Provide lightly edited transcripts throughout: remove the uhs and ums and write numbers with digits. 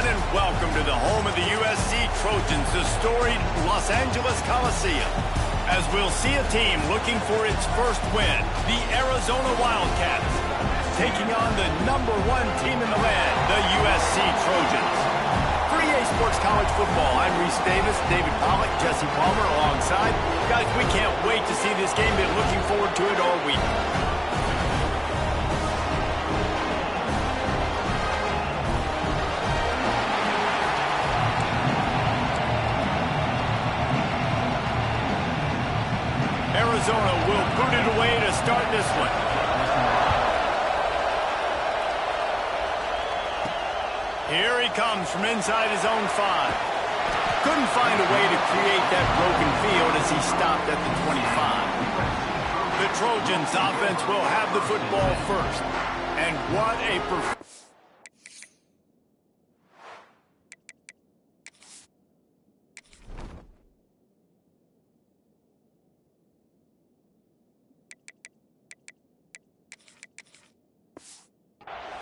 everyone, and welcome to the home of the USC Trojans, the storied Los Angeles Coliseum. As we'll see a team looking for its first win, the Arizona Wildcats, taking on the #1 team in the land, the USC Trojans. For EA Sports College Football, I'm Reese Davis, David Pollack, Jesse Palmer alongside. Guys, we can't wait to see this game. Been looking forward to it all week. Arizona will put it away to start this one. Here he comes from inside his own 5. Couldn't find a way to create that broken field as he stopped at the 25. The Trojans offense will have the football first. And what a performance.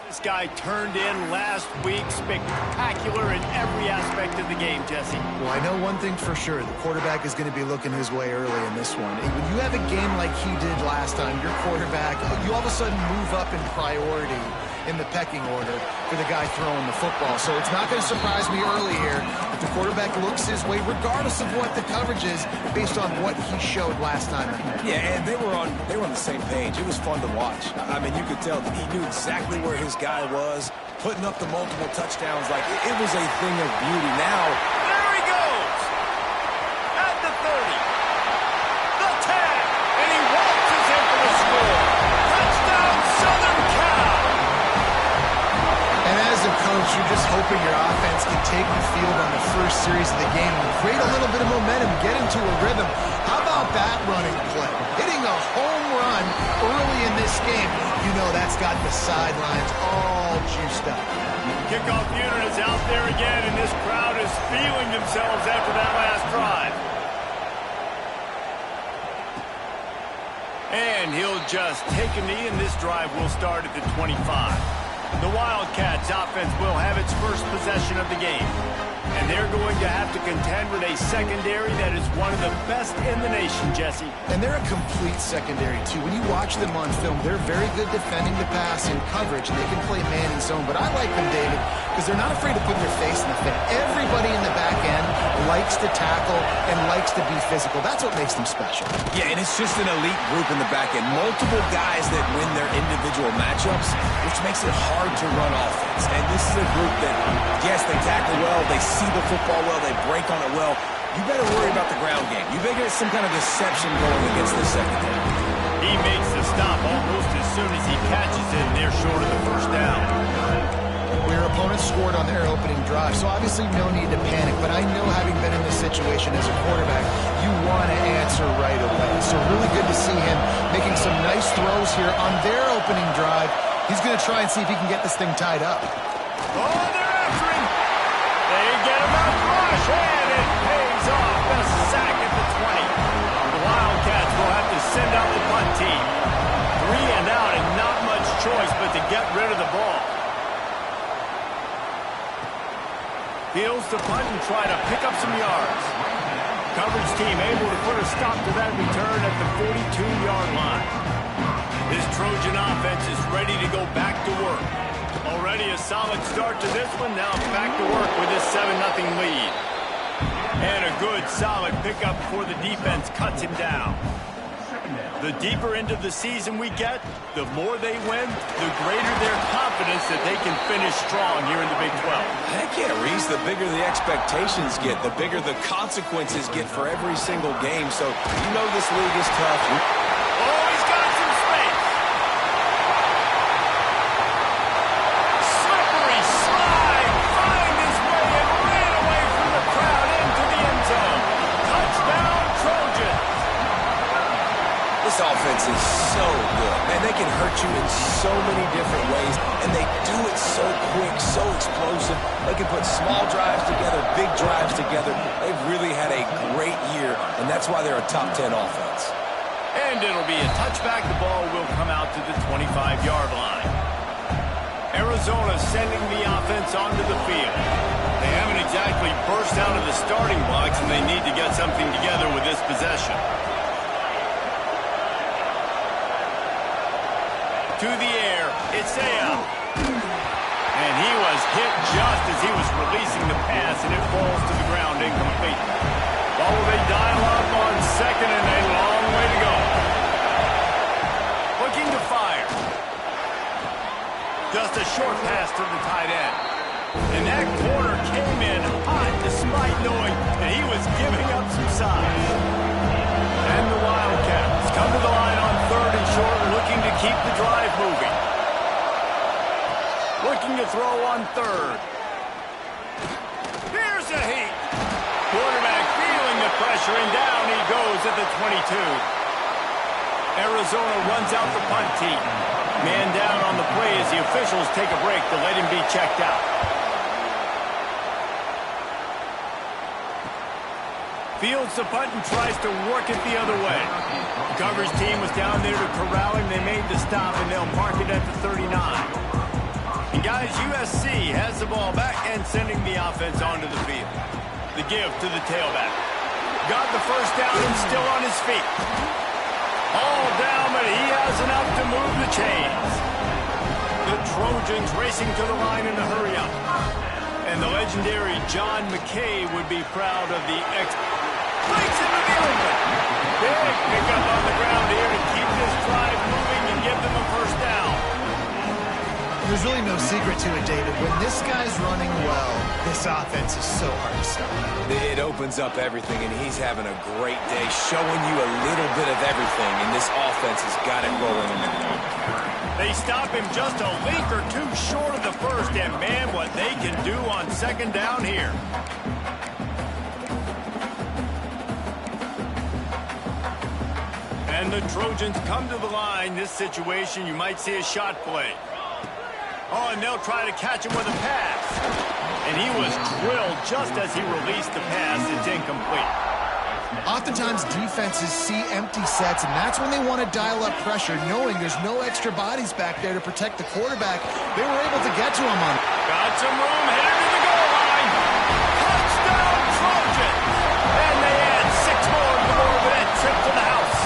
This guy turned in last week, spectacular in every aspect of the game, Jesse. Well, I know one thing for sure. The quarterback is going to be looking his way early in this one. And when you have a game like he did last time, your quarterback, you all of a sudden move up in priority in the pecking order for the guy throwing the football. So it's not going to surprise me early here if the quarterback looks his way, regardless of what the coverage is, based on what he showed last time. Yeah, and they were on the same page. It was fun to watch. I mean, you could tell that he knew exactly where his guy was, putting up the multiple touchdowns. Like, it was a thing of beauty. Now, there he goes! At the 30. The 10. And he waltzes in for the score. Touchdown, Southern Cal! And as a coach, you're just hoping your offense can take the field on the first series of the game and create a little bit of momentum, get into a rhythm. How about that running play? Hitting a home run early in this game. You know that's got the sidelines all juiced up. Kickoff unit is out there again, and this crowd is feeling themselves after that last drive. And he'll just take a knee, and this drive will start at the 25. The Wildcats offense will have its first possession of the game. And they're going to have to contend with a secondary that is one of the best in the nation, Jesse. And they're a complete secondary, too. When you watch them on film, they're very good defending the pass in coverage, and they can play man and zone. But I like them, David, because they're not afraid to put their face in the fit. Everybody in the back end likes to tackle and likes to be physical. That's what makes them special. yeah, and it's just an elite group in the back end. Multiple guys that win their individual matchups, which makes it hard to run offense. And this is a group that, yes, they tackle well, they see the football well, they break on it well. You better worry about the ground game. You better get some kind of deception going against the secondary. He makes the stop almost as soon as he catches it, and they're short of the first down. Well, your opponent scored on their opening drive, so obviously no need to panic. But I know, having been in this situation as a quarterback, you want to answer right away. So really good to see him making some nice throws here on their opening drive. He's going to try and see if he can get this thing tied up. Oh, they're after him. They get him out rush, and it pays off. A sack at the 20. The Wildcats will have to send out the punt team. 3 and out, and not much choice but to get rid of the ball. Fields to punt and try to pick up some yards. Coverage team able to put a stop to that return at the 42-yard line. This Trojan offense is ready to go back to work. Already a solid start to this one. Now back to work with this 7-0 lead. And a good, solid pickup before the defense cuts him down. The deeper into the season we get, the more they win, the greater their confidence that they can finish strong here in the Big 12. Heck yeah, Reese. The bigger the expectations get, the bigger the consequences get for every single game. So you know this league is tough. Oh, he's got some space. Slippery slide. Find his way and ran away from the crowd into the end zone. Touchdown, Trojans. This offense is so good, and they can hurt you in so many different ways, and they do it so quick, so explosive. They can put small drives together, big drives together. They've really had a great year, and that's why they're a top 10 offense. And it'll be a touchback. The ball will come out to the 25-yard line. Arizona sending the offense onto the field. They haven't exactly burst out of the starting blocks, and they need to get something together with this possession. To the air, it's Isaiah. And he was hit just as he was releasing the pass, and it falls to the ground incomplete. Well, will they dial up on second, and a long way to go. Looking to fire. Just a short pass to the tight end. And that corner came in hot despite knowing that he was giving up some size. And the Wildcats come to the line on third and short, looking to keep the drive moving. Looking to throw on third. Here's a heat. Quarterback feeling the pressure, and down he goes at the 22. Arizona runs out the punt team. Man down on the play as the officials take a break to let him be checked out. Fields the punt and tries to work it the other way. The coverage team was down there to corral him. They made the stop, and they'll mark it at the 39. And guys, USC has the ball back and sending the offense onto the field. The give to the tailback. Got the first down and still on his feet. All down, but he has enough to move the chains. The Trojans racing to the line in a hurry up. And the legendary John McKay would be proud of the breaks into the open. Big pickup on the ground here to keep this drive moving and give them a first down. There's really no secret to it, David. When this guy's running well, this offense is so hard to stop. It opens up everything, and he's having a great day, showing you a little bit of everything, and this offense has got it rolling. They stop him just a link or two short of the first, and man, what they can do on second down here. And the Trojans come to the line. This situation, you might see a shot play. Oh, and they'll try to catch him with a pass. And he was drilled just as he released the pass. It's incomplete. Oftentimes, defenses see empty sets, and that's when they want to dial up pressure, knowing there's no extra bodies back there to protect the quarterback. They were able to get to him on it. Got some room, headed to the goal line. Touchdown, Trojans. And they add 6 more before that trip to the house.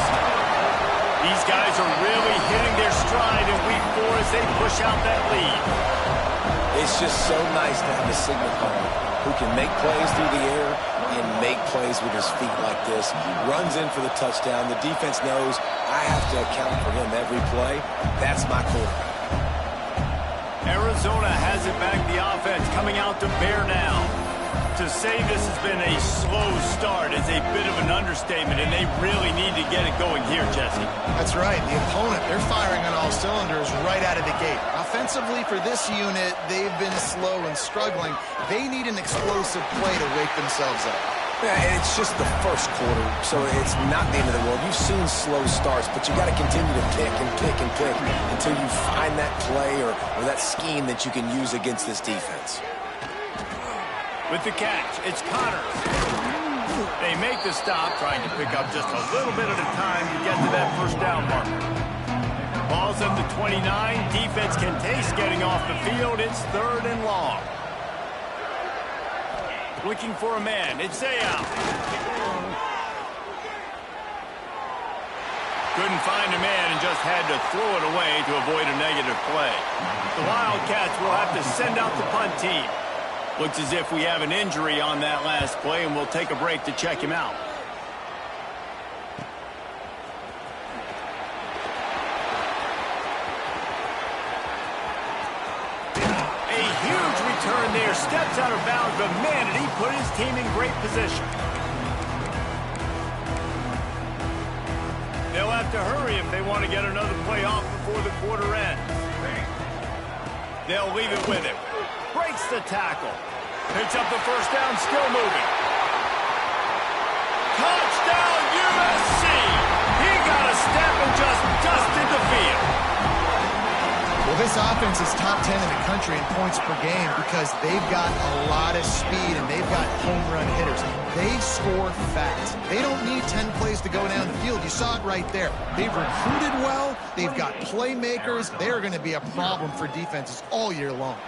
These guys are really hitting their stride in week 4 as they push out that lead. It's just so nice to have a signal caller who can make plays through the air and make plays with his feet like this. Runs in for the touchdown. The defense knows I have to account for him every play. That's my quarterback. Arizona has it back. The offense coming out to bear down. To say this has been a slow start is a bit of an understatement, and they really need to get it going here, Jesse. That's right. The opponent, they're firing on all cylinders right out of the gate. Offensively, for this unit, they've been slow and struggling. They need an explosive play to wake themselves up. Yeah, and it's just the first quarter, so it's not the end of the world. You've seen slow starts, but you got to continue to pick and pick and pick until you find that play or that scheme that you can use against this defense. With the catch, it's Connors. They make the stop, trying to pick up just a little bit at a time to get to that first down marker. Ball's up to 29. Defense can taste getting off the field. It's 3rd and long. Looking for a man. It's Isaiah. Couldn't find a man and just had to throw it away to avoid a negative play. The Wildcats will have to send out the punt team. Looks as if we have an injury on that last play, and we'll take a break to check him out. A huge return there. Steps out of bounds, but man, did he put his team in great position. They'll have to hurry if they want to get another play off before the quarter ends. They'll leave it with him. Breaks the tackle. Picks up the first down, still moving. Touchdown, USC! He got a step and just dusted the field. Well, this offense is top 10 in the country in points per game because they've got a lot of speed and they've got home run hitters. They score fast. They don't need 10 plays to go down the field. You saw it right there. They've recruited well. They've got playmakers. They're going to be a problem for defenses all year long.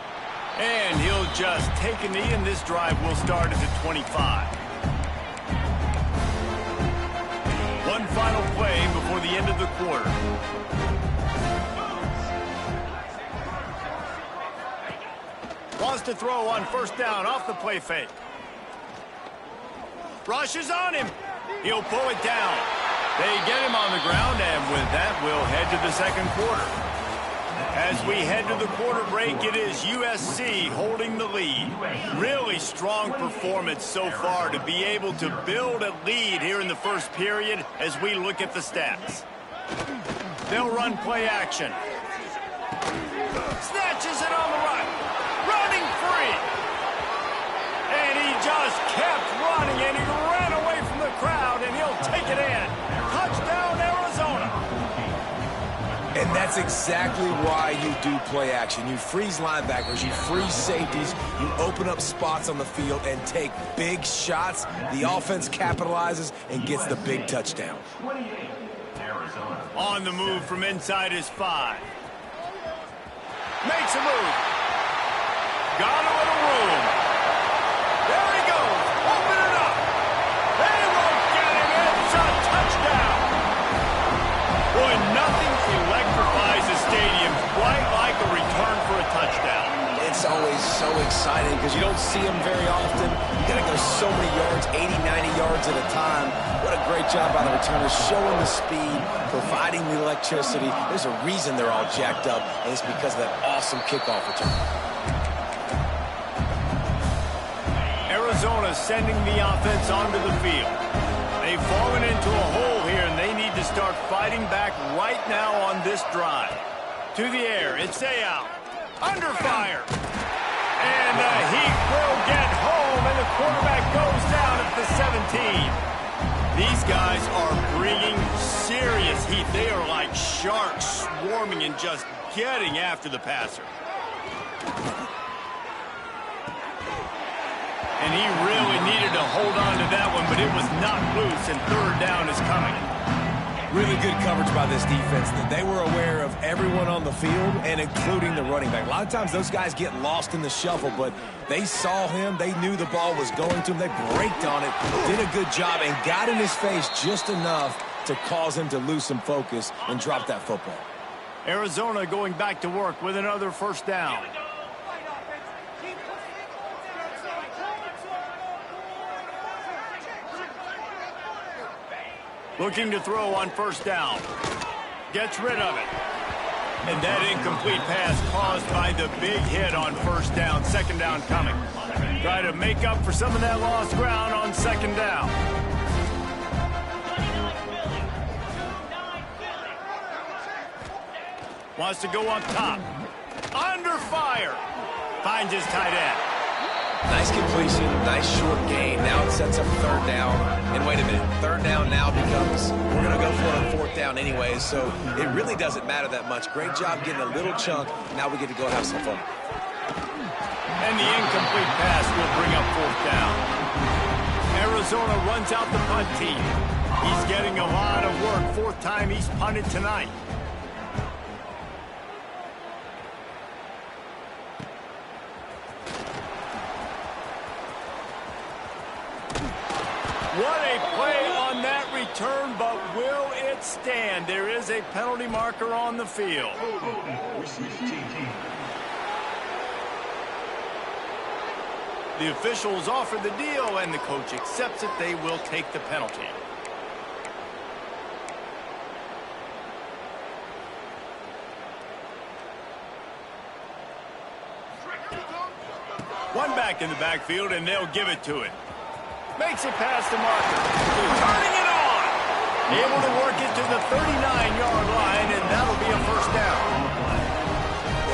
And he'll just take a knee, and this drive will start at the 25. One final play before the end of the quarter. Wants to throw on first down off the play fake. Rushes on him. He'll pull it down. They get him on the ground, and with that, we'll head to the second quarter. As we head to the quarter break, it is USC holding the lead. Really strong performance so far to be able to build a lead here in the first period as we look at the stats. They'll run play action. Snatches it on the run. Running free. And he just kept running, and he ran away from the crowd, and he'll take it in. Touchdown, Arizona. And that's exactly why you do play action. You freeze linebackers, you freeze safeties, you open up spots on the field and take big shots. The offense capitalizes and gets the big touchdown. On the move from inside his 5. Makes a move. Got a little room. There he goes. Open it up. They won't get him. It's a touchdown. Boy, nothing electrifies the stadium quite like a return for a touchdown. It's always so exciting because you don't see them very often. You got to go so many yards, 80, 90 yards at a time. What a great job by the returners, showing the speed, providing the electricity. There's a reason they're all jacked up, and it's because of that awesome kickoff return. Arizona sending the offense onto the field. They've fallen into a hole here, and they need to start fighting back right now on this drive. To the air, it's out. Under fire. And the heat will get home, and the quarterback goes down at the 17. These guys are bringing serious heat. They are like sharks swarming and just getting after the passer. And he really needed to hold on to that one, but it was knocked loose, and third down is coming. Really good coverage by this defense. They were aware of everyone on the field, and including the running back. A lot of times those guys get lost in the shuffle, but they saw him. They knew the ball was going to him. They braked on it, did a good job, and got in his face just enough to cause him to lose some focus and drop that football. Arizona going back to work with another first down. Looking to throw on first down. Gets rid of it. And that incomplete pass caused by the big hit on first down. Second down coming. Try to make up for some of that lost ground on second down. Wants to go up top. Under fire. Finds his tight end. Nice completion, nice short gain. Now it sets up third down. And wait a minute, third down now becomes, we're going to go for it on fourth down anyway, so it really doesn't matter that much. Great job getting a little chunk. Now we get to go have some fun. And the incomplete pass will bring up fourth down. Arizona runs out the punt team. He's getting a lot of work. Fourth time he's punted tonight. What a play on that return, but will it stand? There is a penalty marker on the field. The officials offer the deal, and the coach accepts it. They will take the penalty. One back in the backfield, and they'll give it to it. Makes it past the marker. Turning it on. Able to work it to the 39-yard line, and that'll be a first down.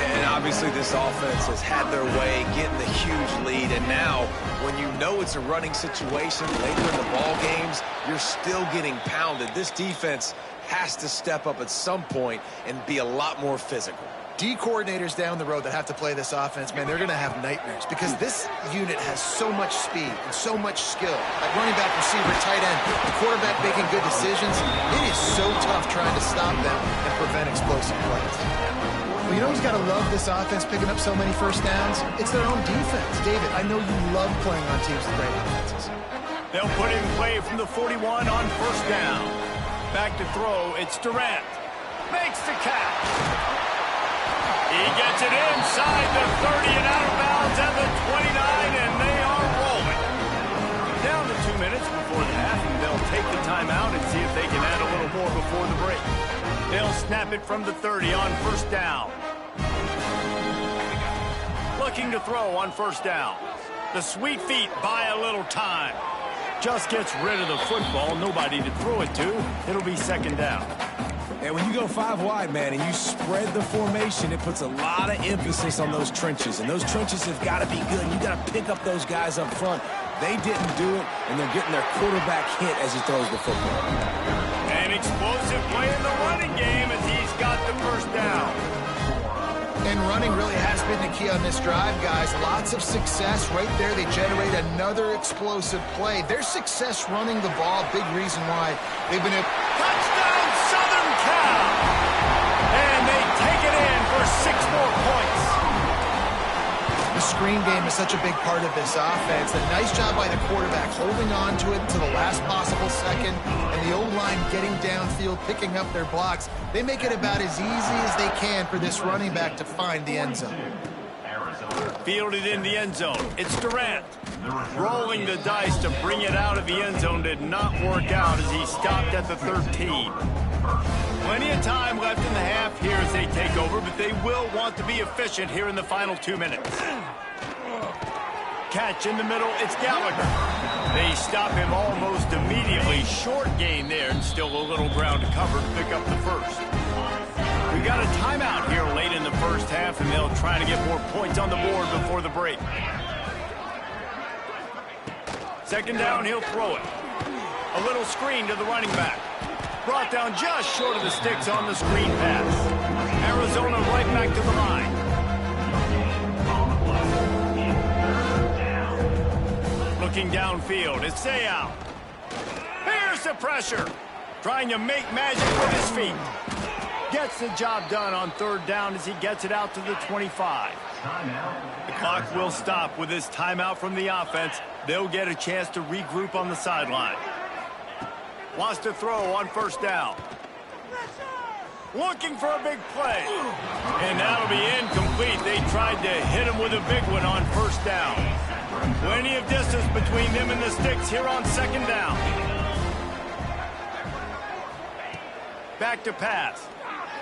And obviously this offense has had their way getting the huge lead. And now when you know it's a running situation later in the ball games, you're still getting pounded. This defense has to step up at some point and be a lot more physical. D coordinators down the road that have to play this offense, man, they're going to have nightmares because this unit has so much speed and so much skill. Like running back, receiver, tight end, the quarterback making good decisions. It is so tough trying to stop them and prevent explosive plays. Well, you know who's got to love this offense picking up so many first downs? It's their own defense. David, I know you love playing on teams with great offenses. They'll put in play from the 41 on first down. Back to throw, it's Durant. Makes the catch. He gets it inside the 30 and out of bounds at the 29, and they are rolling. Down to 2 minutes before the half, and they'll take the timeout and see if they can add a little more before the break. They'll snap it from the 30 on first down. Looking to throw on first down. The sweet feet buy a little time. Just gets rid of the football. Nobody to throw it to. It'll be second down. And when you go 5 wide, man, and you spread the formation, it puts a lot of emphasis on those trenches. And those trenches have got to be good. You got to pick up those guys up front. They didn't do it, and they're getting their quarterback hit as he throws the football. An explosive play in the running game as he's got the first down. And running really has been the key on this drive, guys. Lots of success right there. They generate another explosive play. Their success running the ball, big reason why they've been able... Touchdown, Southern Cal! And they take it in for 6 more points. The screen game is such a big part of this offense. A nice job by the quarterback holding on to it to the last possible second, and the O-line getting downfield, picking up their blocks. They make it about as easy as they can for this running back to find the end zone. Fielded in the end zone. It's Durant. Rolling the dice to bring it out of the end zone did not work out as he stopped at the 13. Plenty of time left in the half here as they take over, but they will want to be efficient here in the final 2 minutes. Catch in the middle, it's Gallagher. They stop him almost immediately. Short gain there, and still a little ground to cover to pick up the first. We got a timeout here late in the first half, and they'll try to get more points on the board before the break. Second down, he'll throw it. A little screen to the running back. Brought down just short of the sticks on the screen pass. Arizona right back to the line. Looking downfield, it's Sayal. Here's the pressure. Trying to make magic with his feet. Gets the job done on third down as he gets it out to the 25. The clock will stop with this timeout from the offense. They'll get a chance to regroup on the sideline. Wants to throw on first down. Looking for a big play. And that'll be incomplete. They tried to hit him with a big one on first down. Plenty of distance between them and the sticks here on second down. Back to pass.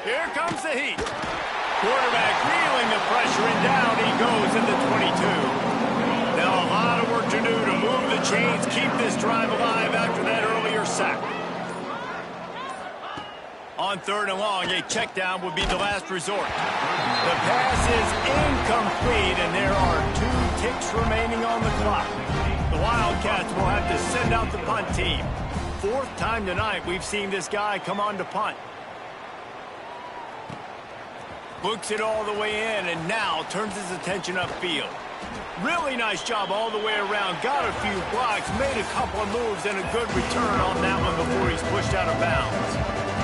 Here comes the heat. Quarterback feeling the pressure, and down he goes at the 22. Now a lot of work to do to move the chains, keep this drive alive after that earlier sack. On third and long, a check down would be the last resort. The pass is incomplete, and there are 2 ticks remaining on the clock. The Wildcats will have to send out the punt team. 4th time tonight we've seen this guy come on to punt. Books it all the way in, and now turns his attention upfield. Really nice job all the way around. Got a few blocks, made a couple of moves, and a good return on that one before he's pushed out of bounds.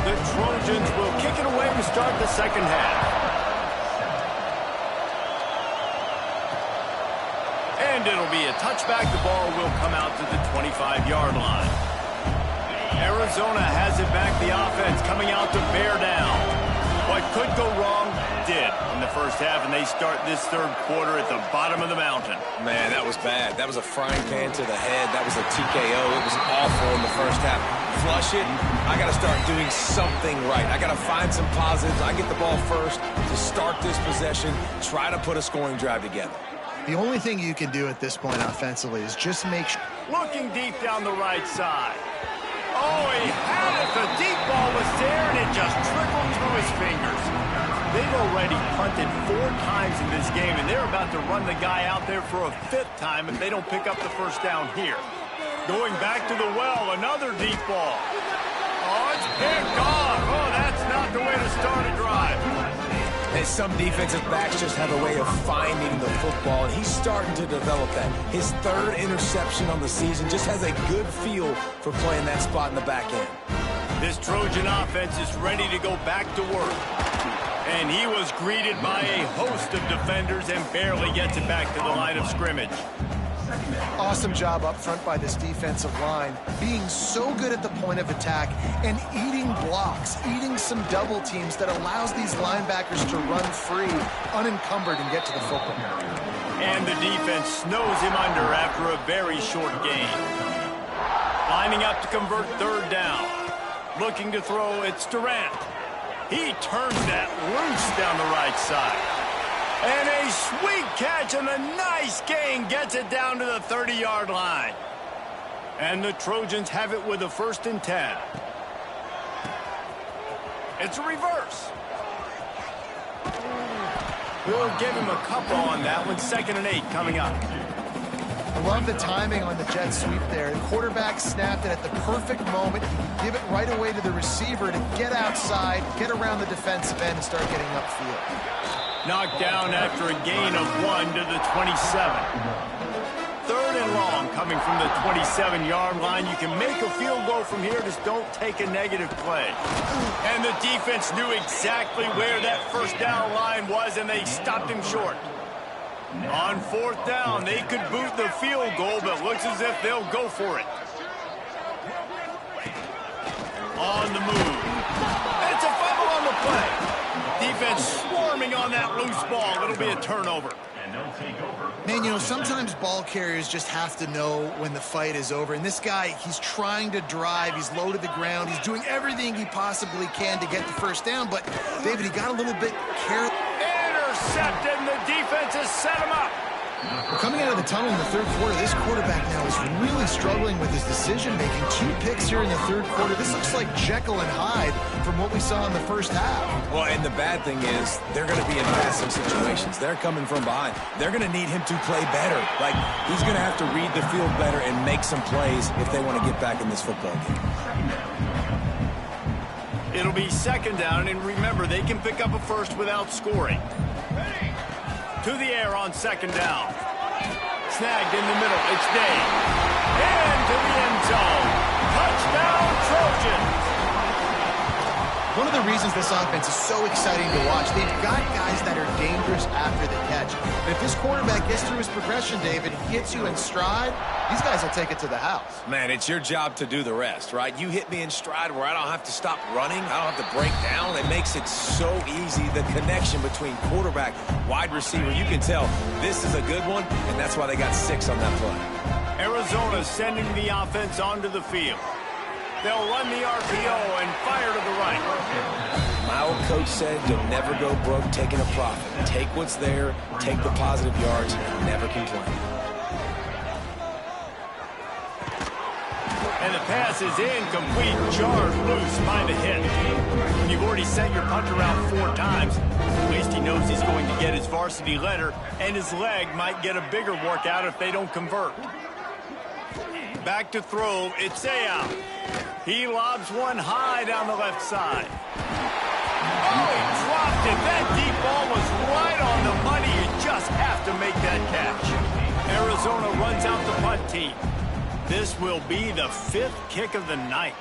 The Trojans will kick it away to start the second half. And it'll be a touchback. The ball will come out to the 25-yard line. Arizona has it back. The offense coming out to bear down. What could go wrong did in the first half, and they start this third quarter at the bottom of the mountain. Man, that was bad. That was a frying pan to the head. That was a TKO. It was awful in the first half. Flush it. I got to start doing something right. I got to find some positives. I get the ball first to start this possession, try to put a scoring drive together. The only thing you can do at this point offensively is just make sure. Looking deep down the right side. Oh, he had it. The deep ball was there, and it just trickled through his fingers. They've already punted 4 times in this game, and they're about to run the guy out there for a 5th time if they don't pick up the first down here. Going back to the well, another deep ball. Oh, it's picked off. Oh, that's not the way to start a drive. And And some defensive backs just have a way of finding the football, and he's starting to develop that. His third interception on the season, just has a good feel for playing that spot in the back end. This Trojan offense is ready to go back to work. And he was greeted by a host of defenders and barely gets it back to the line of scrimmage. Awesome job up front by this defensive line, being so good at the point of attack and eating blocks, eating some double teams that allows these linebackers to run free, unencumbered, and get to the football. And the defense snows him under after a very short gain. Lining up to convert third down. Looking to throw, it's Durant. He turns that loose down the right side. And a sweet catch and a nice gain gets it down to the 30-yard line. And the Trojans have it with a 1st and 10. It's a reverse. We'll give him a couple on that one. 2nd and 8 coming up. I love the timing on the jet sweep there. The quarterback snapped it at the perfect moment. He could give it right away to the receiver to get outside, get around the defensive end, and start getting upfield. Knocked down after a gain of 1 to the 27. 3rd and long coming from the 27-yard line. You can make a field goal from here, just don't take a negative play. And the defense knew exactly where that 1st down line was, and they stopped him short. On 4th down, they could boot the field goal, but looks as if they'll go for it. On the move. It's a fumble on the play. Defense swarming on that loose ball. It'll be a turnover. Man, you know, sometimes ball carriers just have to know when the fight is over. And this guy, he's trying to drive. He's low to the ground. He's doing everything he possibly can to get the 1st down. But, David, he got a little bit careless. Intercepted, and the defense has set him up. Well, coming out of the tunnel in the 3rd quarter, this quarterback now is really struggling with his decision-making. 2 picks here in the 3rd quarter. This looks like Jekyll and Hyde from what we saw in the 1st half. Well, and the bad thing is they're going to be in passing situations. They're coming from behind. They're going to need him to play better. Like, he's going to have to read the field better and make some plays if they want to get back in this football game. It'll be 2nd down, and remember, they can pick up a 1st without scoring. To the air on 2nd down. Snagged in the middle. It's Day. Into the end zone. Touchdown, Trojans. One of the reasons this offense is so exciting to watch, they've got guys that are dangerous after the catch. But if this quarterback gets through his progression, David, hits you in stride, these guys will take it to the house. Man, it's your job to do the rest, right? You hit me in stride where I don't have to stop running. I don't have to break down. It makes it so easy. The connection between quarterback, wide receiver, you can tell this is a good one, and that's why they got 6 on that play. Arizona sending the offense onto the field. They'll run the RPO and fire to the right. My old coach said you'll never go broke taking a profit. Take what's there, take the positive yards, and never complain. And the pass is incomplete, jarred loose by the hit. When you've already sent your punter out 4 times, at least he knows he's going to get his varsity letter, and his leg might get a bigger workout if they don't convert. Back to throw, it's Ayam. He lobs one high down the left side. Oh, he dropped it. That deep ball was right on the money. You just have to make that catch. Arizona runs out the punt team. This will be the 5th kick of the night.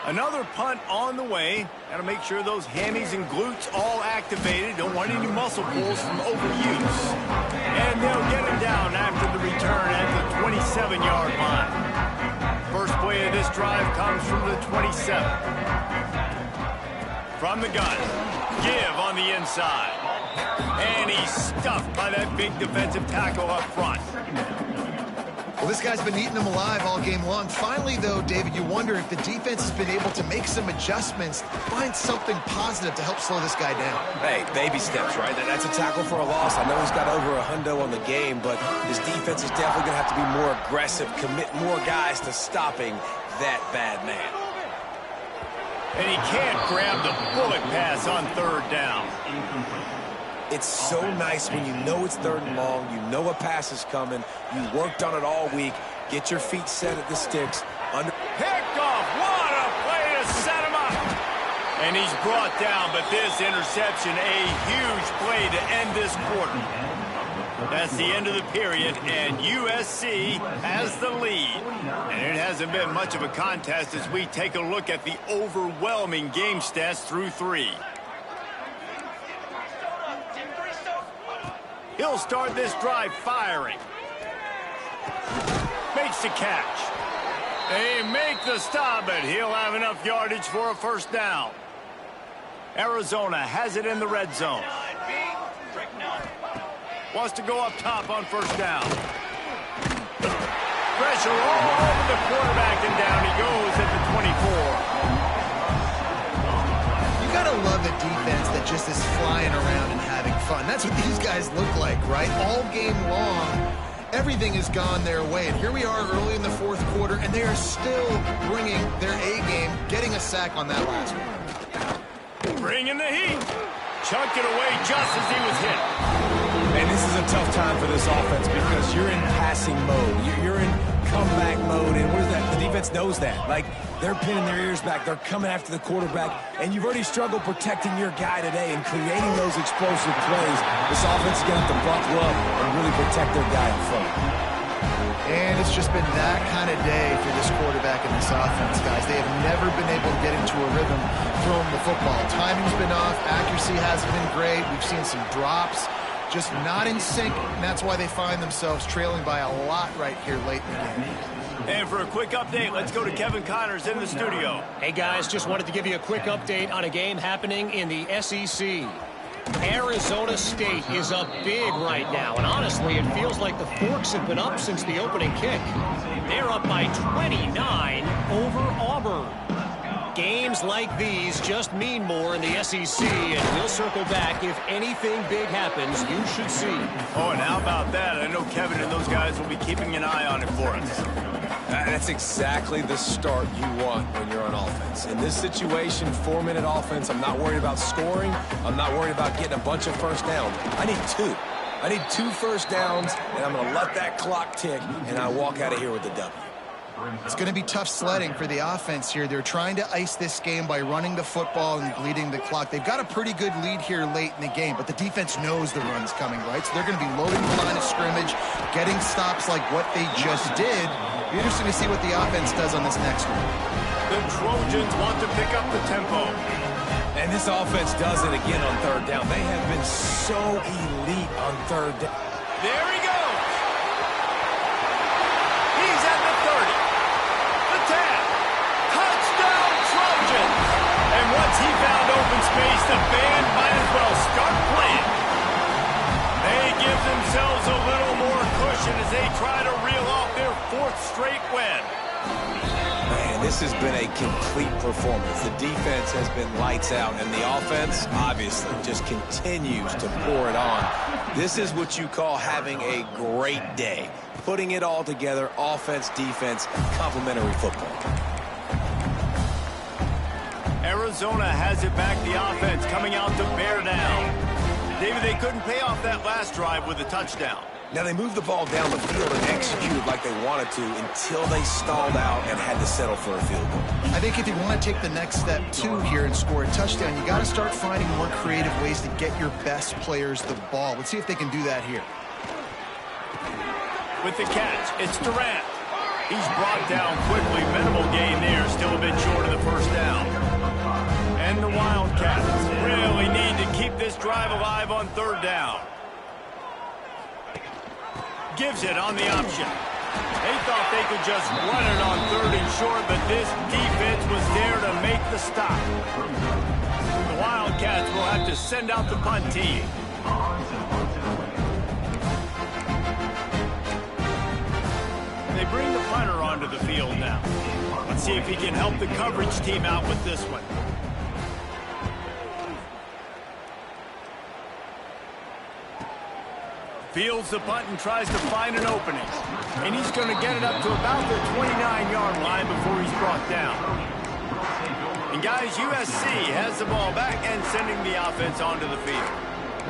Another punt on the way. Got to make sure those hammies and glutes all activated. Don't want any muscle pulls from overuse. And they'll get it down after the return at the 27-yard line. First play of this drive comes from the 27. From the gun. Give on the inside. And he's stuffed by that big defensive tackle up front. Well, this guy's been eating them alive all game long. Finally, though, David, you wonder if the defense has been able to make some adjustments, find something positive to help slow this guy down. Hey, baby steps, right? That's a tackle for a loss. I know he's got over $100 on the game, but his defense is definitely going to have to be more aggressive, commit more guys to stopping that bad man. And he can't grab the bullet pass on 3rd down. It's so nice when you know it's 3rd and long, you know a pass is coming, you worked on it all week, get your feet set at the sticks. Picked off, what a play to set him up. And he's brought down, but this interception, a huge play to end this quarter. That's the end of the period, and USC has the lead. And it hasn't been much of a contest as we take a look at the overwhelming game stats through 3. He'll start this drive firing. Makes the catch. They make the stop, but he'll have enough yardage for a first down. Arizona has it in the red zone. Wants to go up top on first down. Pressure all over the quarterback, and down he goes at the 24. You gotta love a defense that just is flying around and having fun. That's what these guys look like, right? All game long, everything has gone their way. And here we are early in the fourth quarter, and they are still bringing their A game, getting a sack on that last one. Bringing the heat. Chunked it away just as he was hit. And this is a tough time for this offense because you're in passing mode. You're in comeback mode, and what is that? The defense knows that. Like, they're pinning their ears back. They're coming after the quarterback, and you've already struggled protecting your guy today and creating those explosive plays. This offense is going to have to buckle up and really protect their guy in front. And it's just been that kind of day for this quarterback and this offense, guys. They have never been able to get into a rhythm throwing the football. Timing's been off. Accuracy hasn't been great. We've seen some drops. Just not in sync, and that's why they find themselves trailing by a lot right here late in the game. And for a quick update, let's go to Kevin Connors in the studio. Hey, guys, just wanted to give you a quick update on a game happening in the SEC. Arizona State is up big right now, and honestly, it feels like the Forks have been up since the opening kick. They're up by 29 over Auburn. Games like these just mean more in the SEC, and we'll circle back. If anything big happens, you should see. Oh, and how about that? I know Kevin and those guys will be keeping an eye on it for us. That's exactly the start you want when you're on offense. In this situation, 4-minute offense, I'm not worried about scoring. I'm not worried about getting a bunch of first downs. I need 2. I need 2 first downs, and I'm going to let that clock tick, and I walk out of here with the W. It's going to be tough sledding for the offense here. They're trying to ice this game by running the football and bleeding the clock. They've got a pretty good lead here late in the game, but the defense knows the run's coming, right? So they're going to be loading the line of scrimmage, getting stops like what they just did. Be interesting to see what the offense does on this next one. The Trojans want to pick up the tempo. And this offense does it again on third down. They have been so elite on third down. There he goes. He's at the 30. The 10. Touchdown Trojans. And once he found open space, the band might as well start playing. They give themselves a little more cushion as they try to reel off their 4th straight win. Man, this has been a complete performance. The defense has been lights out, and the offense, obviously, just continues to pour it on. This is what you call having a great day. Putting it all together, offense, defense, complementary football. Arizona has it back, the offense coming out to bear down. David, they couldn't pay off that last drive with a touchdown. Now, they moved the ball down the field and executed like they wanted to until they stalled out and had to settle for a field goal. I think if you want to take the next step, too, here and score a touchdown, you got to start finding more creative ways to get your best players the ball. Let's see if they can do that here. With the catch, it's Durant. He's brought down quickly. Minimal gain there, still a bit short of the first down. And the Wildcats really need to keep this drive alive on third down. Gives it on the option. They thought they could just run it on 3rd and short, but this defense was there to make the stop. The Wildcats will have to send out the punt team. They bring the punter onto the field now. Let's see if he can help the coverage team out with this one. Fields the punt and tries to find an opening. And he's going to get it up to about the 29-yard line before he's brought down. And guys, USC has the ball back and sending the offense onto the field.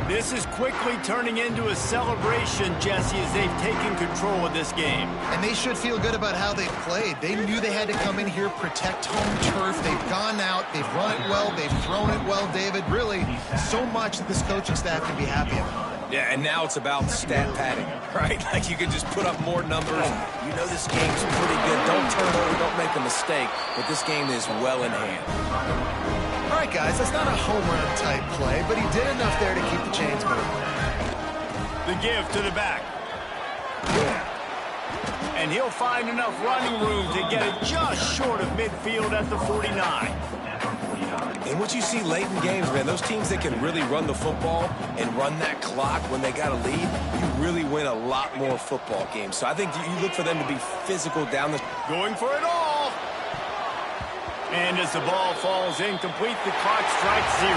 This is quickly turning into a celebration, Jesse, as they've taken control of this game. And they should feel good about how they've played. They knew they had to come in here, protect home turf. They've gone out, they've run it well, they've thrown it well, David. Really, so much that this coaching staff can be happy about. Yeah, and now it's about stat padding, right? Like you can just put up more numbers. You know this game's pretty good. Don't turn over, don't make a mistake, but this game is well in hand. All right, guys, that's not a home run type play, but he did enough there to keep the chains moving. The give to the back. And he'll find enough running room to get it just short of midfield at the 49. And what you see late in games, man, those teams that can really run the football and run that clock when they got a lead, you really win a lot more football games. So I think you look for them to be physical down the... Going for it all. And as the ball falls incomplete, the clock strikes 0.